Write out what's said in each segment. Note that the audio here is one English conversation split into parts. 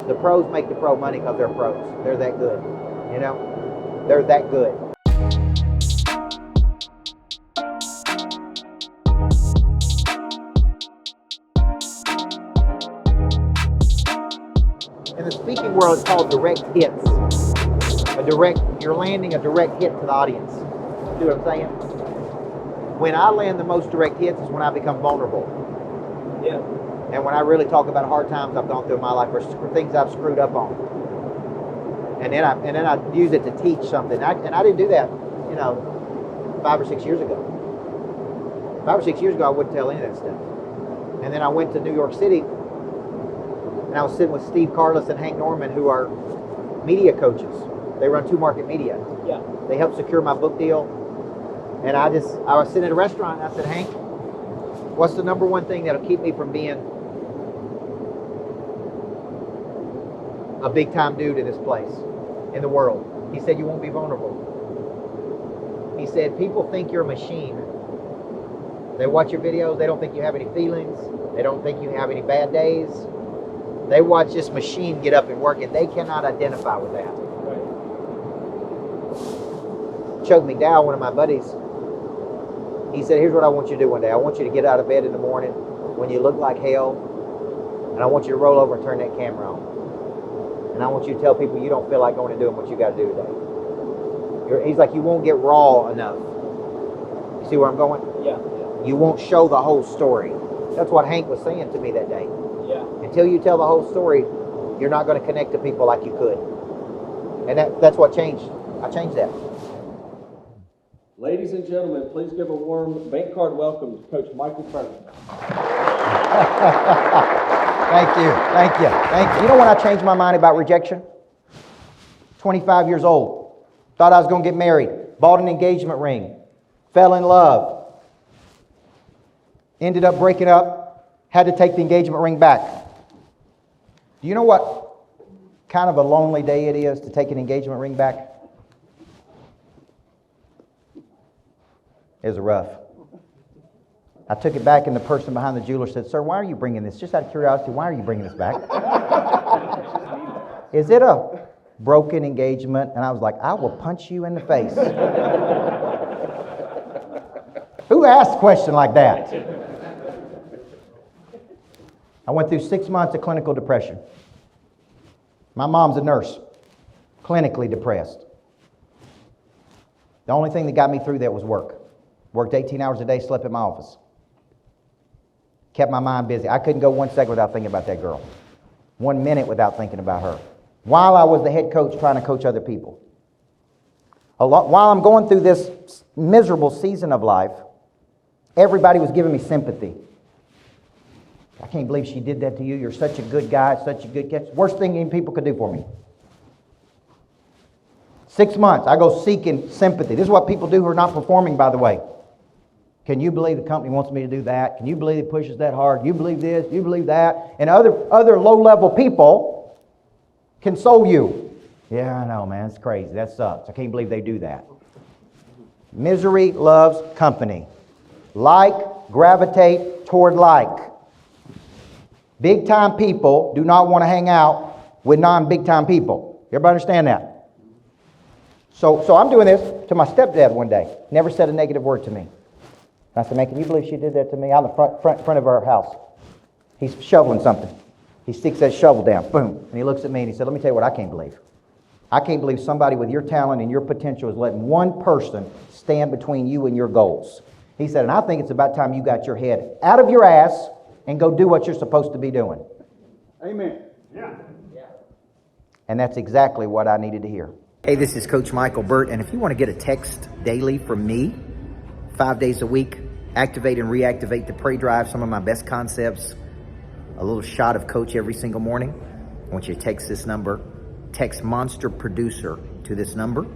The pros make the pro money because they're pros. They're that good. You know? They're that good. In the speaking world, it's called direct hits. You're landing a direct hit to the audience. See what I'm saying? When I land the most direct hits is when I become vulnerable. Yeah. And when I really talk about hard times I've gone through in my life or things I've screwed up on. And then I use it to teach something. And I didn't do that, 5 or 6 years ago. 5 or 6 years ago, I wouldn't tell any of that stuff. And then I went to New York City, and I was sitting with Steve Carlos and Hank Norman, who are media coaches. They run Two Market Media. Yeah. They helped secure my book deal. And I was sitting at a restaurant, and I said, Hank, what's the number one thing that'll keep me from being a big time dude in this place, in the world? He said, you won't be vulnerable. He said, people think you're a machine. They watch your videos, they don't think you have any feelings, they don't think you have any bad days. They watch this machine get up and work, and they cannot identify with that. Right. Chuck McDowell, one of my buddies, he said, here's what I want you to do one day. I want you to get out of bed in the morning when you look like hell, and I want you to roll over and turn that camera on. And I want you to tell people you don't feel like going and doing what you got to do today. He's like, you won't get raw enough. You see where I'm going? Yeah. You won't show the whole story. That's what Hank was saying to me that day. Yeah. Until you tell the whole story, you're not going to connect to people like you could. And that's what changed. I changed that. Ladies and gentlemen, please give a warm bank card welcome to Coach Micheal Burt. Thank you. You know when I changed my mind about rejection? 25 years old. Thought I was going to get married. Bought an engagement ring. Fell in love. Ended up breaking up. Had to take the engagement ring back. Do you know what kind of a lonely day it is to take an engagement ring back? It was rough. I took it back, and the person behind the jeweler said, sir, why are you bringing this? Just out of curiosity, why are you bringing this back? Is it a broken engagement? And I was like, I will punch you in the face. Who asked a question like that? I went through 6 months of clinical depression. My mom's a nurse, clinically depressed. The only thing that got me through that was work. Worked 18 hours a day, slept in my office. Kept my mind busy. I couldn't go 1 second without thinking about that girl. 1 minute without thinking about her. While I was the head coach trying to coach other people. While I'm going through this miserable season of life, everybody was giving me sympathy. I can't believe she did that to you. You're such a good guy, such a good catch. Worst thing any people could do for me. 6 months, I go seeking sympathy. This is what people do who are not performing, by the way. Can you believe the company wants me to do that? Can you believe it pushes that hard? You believe this? You believe that? And other low-level people console you. Yeah, I know, man. It's crazy. That sucks. I can't believe they do that. Misery loves company. Like, gravitate toward like. Big-time people do not want to hang out with non-big-time people. Everybody understand that? So I'm doing this to my stepdad one day. Never said a negative word to me. I said, man, can you believe she did that to me? Out in the front of our house. He's shoveling something. He sticks that shovel down. Boom. And he looks at me and he said, let me tell you what I can't believe. I can't believe somebody with your talent and your potential is letting one person stand between you and your goals. He said, and I think it's about time you got your head out of your ass and go do what you're supposed to be doing. Amen. Yeah. And that's exactly what I needed to hear. Hey, this is Coach Micheal Burt, and if you want to get a text daily from me, 5 days a week, activate and reactivate the Pray Drive, some of my best concepts, a little shot of Coach every single morning, I want you to text this number, text Monster Producer to this number,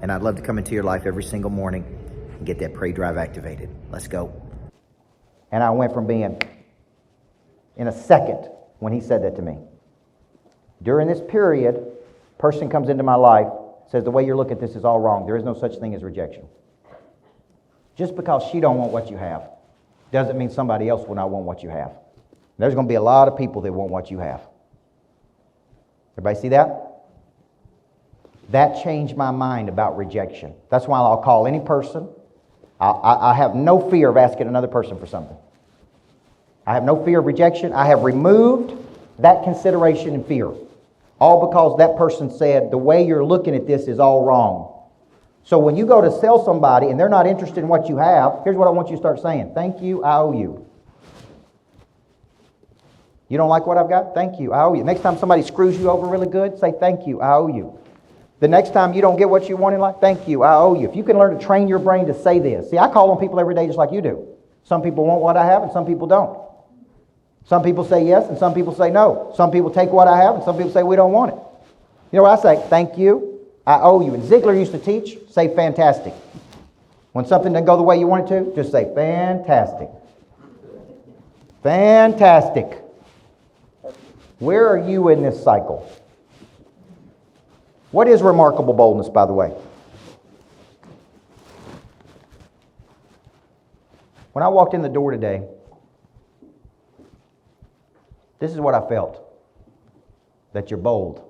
and I'd love to come into your life every single morning and get that Pray Drive activated. Let's go. And I went from being in a second when he said that to me. During this period, person comes into my life, says the way you look at this is all wrong. There is no such thing as rejection. Just because she don't want what you have doesn't mean somebody else will not want what you have. There's going to be a lot of people that want what you have. Everybody see that? That changed my mind about rejection. That's why I'll call any person. I have no fear of asking another person for something. I have no fear of rejection. I have removed that consideration and fear. All because that person said, the way you're looking at this is all wrong. So when you go to sell somebody and they're not interested in what you have, here's what I want you to start saying. Thank you, I owe you. You don't like what I've got? Thank you, I owe you. Next time somebody screws you over really good, say thank you, I owe you. The next time you don't get what you want in life, thank you, I owe you. If you can learn to train your brain to say this. See, I call on people every day just like you do. Some people want what I have and some people don't. Some people say yes and some people say no. Some people take what I have and some people say we don't want it. You know what I say? Thank you, I owe you. And Ziegler used to teach, say fantastic. When something doesn't go the way you want it to, just say fantastic. Fantastic. Where are you in this cycle? What is remarkable boldness, by the way? When I walked in the door today, this is what I felt. That you're bold.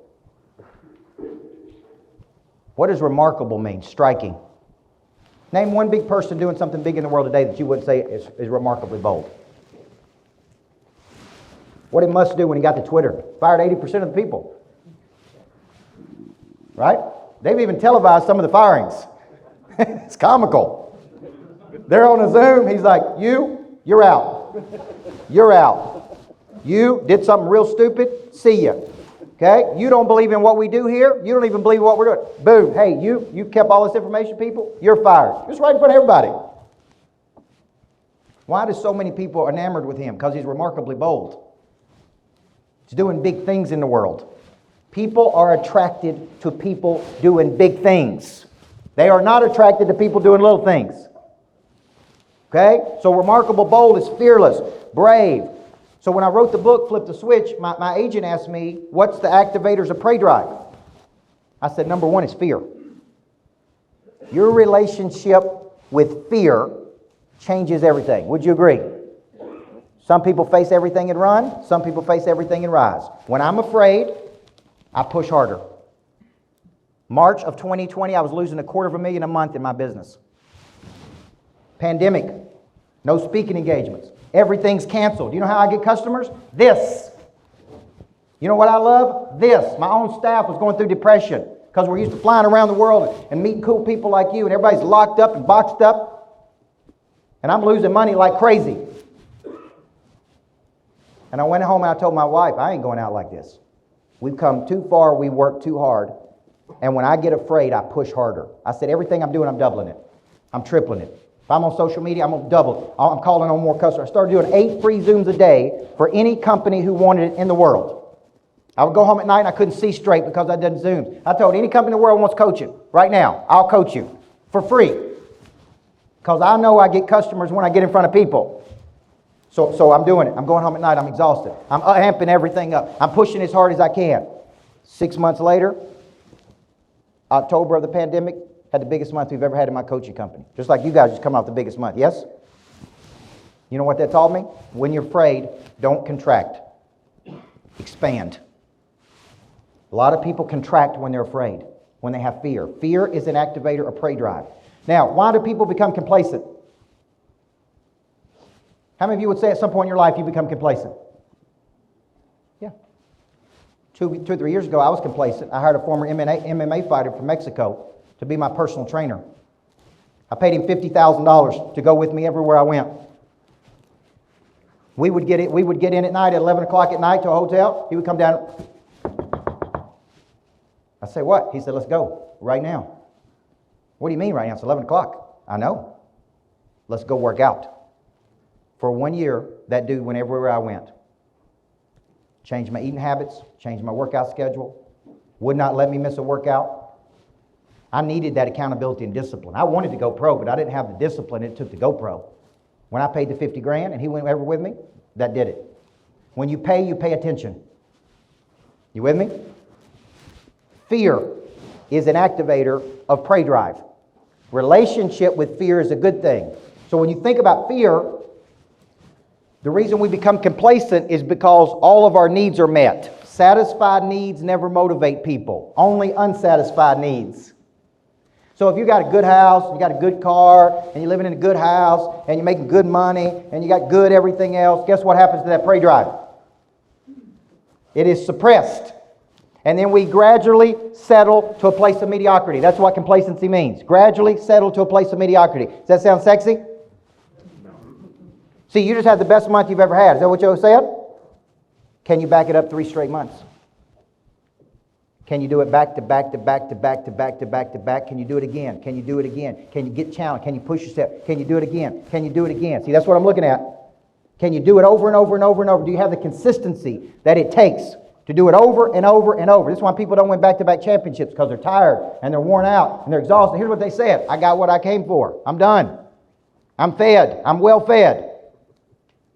What does remarkable mean? Striking. Name one big person doing something big in the world today that you would say is remarkably bold. What did Musk do when he got to Twitter? Fired 80% of the people. Right? They've even televised some of the firings. It's comical. They're on a Zoom. He's like, you're out. You're out. You did something real stupid. See ya. Okay? You don't believe in what we do here. You don't even believe what we're doing. Boom. Hey, you kept all this information, people. You're fired. Just right in front of everybody. Why do so many people enamored with him? Because he's remarkably bold. He's doing big things in the world. People are attracted to people doing big things. They are not attracted to people doing little things. Okay? So remarkable bold is fearless, brave. So when I wrote the book, Flip the Switch, my agent asked me, what's the activators of prey drive? I said, number one is fear. Your relationship with fear changes everything. Would you agree? Some people face everything and run. Some people face everything and rise. When I'm afraid, I push harder. March of 2020, I was losing $250,000 a month in my business. Pandemic. No speaking engagements. Everything's canceled. You know how I get customers? This. You know what I love? This. My own staff was going through depression because we're used to flying around the world and meeting cool people like you, and everybody's locked up and boxed up. And I'm losing money like crazy. And I went home and I told my wife, I ain't going out like this. We've come too far, we work too hard. And when I get afraid, I push harder. I said, everything I'm doing, I'm doubling it. I'm tripling it. If I'm on social media, I'm going to double it. I'm calling on more customers. I started doing 8 free Zooms a day for any company who wanted it in the world. I would go home at night and I couldn't see straight because I did Zooms. I told any company in the world wants coaching right now, I'll coach you for free. Because I know I get customers when I get in front of people. So I'm doing it. I'm going home at night. I'm exhausted. I'm amping everything up. I'm pushing as hard as I can. 6 months later, October of the pandemic, had the biggest month we've ever had in my coaching company. Just like you guys just come off the biggest month. Yes? You know what that taught me? When you're afraid, don't contract. Expand. A lot of people contract when they're afraid, when they have fear. Fear is an activator of prey drive. Now, why do people become complacent? How many of you would say at some point in your life you become complacent? Yeah. 2 or 3 years ago, I was complacent. I hired a former MMA fighter from Mexico to be my personal trainer. I paid him $50,000 to go with me everywhere I went. We would get in at night at 11 o'clock at night to a hotel. He would come down. I say, what? He said, let's go right now. What do you mean right now? It's 11 o'clock. I know. Let's go work out. For 1 year, that dude went everywhere I went. Changed my eating habits, changed my workout schedule, would not let me miss a workout. I needed that accountability and discipline. I wanted to go pro, but I didn't have the discipline it took to go pro. When I paid the $50,000 and he went over with me, that did it. When you pay attention. You with me? Fear is an activator of prey drive. Relationship with fear is a good thing. So when you think about fear, the reason we become complacent is because all of our needs are met. Satisfied needs never motivate people. Only unsatisfied needs. So if you got a good house, you got a good car, and you're living in a good house, and you're making good money, and you got good everything else, guess what happens to that prey drive? It is suppressed. And then we gradually settle to a place of mediocrity. That's what complacency means. Gradually settle to a place of mediocrity. Does that sound sexy? No. See, you just had the best month you've ever had. Is that what you said? Can you back it up 3 straight months? Can you do it back to back to back to back to back to back to back? Can you do it again? Can you do it again? Can you get challenged? Can you push yourself? Can you do it again? Can you do it again? See, that's what I'm looking at. Can you do it over and over and over and over? Do you have the consistency that it takes to do it over and over and over? This is why people don't win back-to-back championships, because they're tired and they're worn out and they're exhausted. Here's what they said: I got what I came for. I'm done. I'm fed. I'm well fed.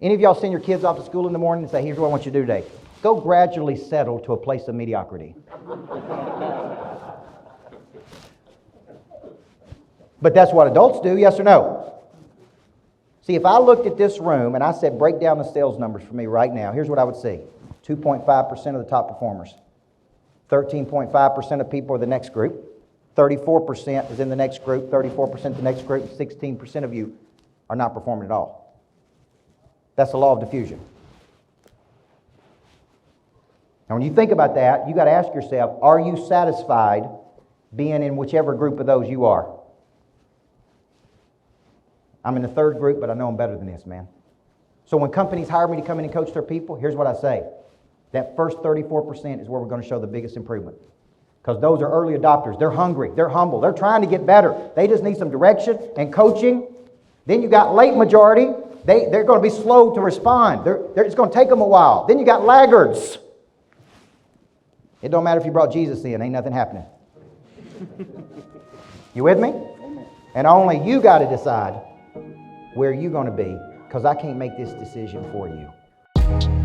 Any of y'all send your kids off to school in the morning and say, here's what I want you to do today. Go gradually settle to a place of mediocrity. But that's what adults do, yes or no? See, if I looked at this room and I said, break down the sales numbers for me right now, here's what I would see. 2.5% of the top performers. 13.5% of people are the next group. 34% is in the next group. 34% the next group. 16% of you are not performing at all. That's the law of diffusion. Now, when you think about that, you got to ask yourself, are you satisfied being in whichever group of those you are? I'm in the third group, but I know I'm better than this, man. So when companies hire me to come in and coach their people, here's what I say. That first 34% is where we're going to show the biggest improvement. Because those are early adopters. They're hungry. They're humble. They're trying to get better. They just need some direction and coaching. Then you got late majority. They're going to be slow to respond. It's going to take them a while. Then you got laggards. It don't matter if you brought Jesus in. Ain't nothing happening. You with me? And only you got to decide where you're going to be, because I can't make this decision for you.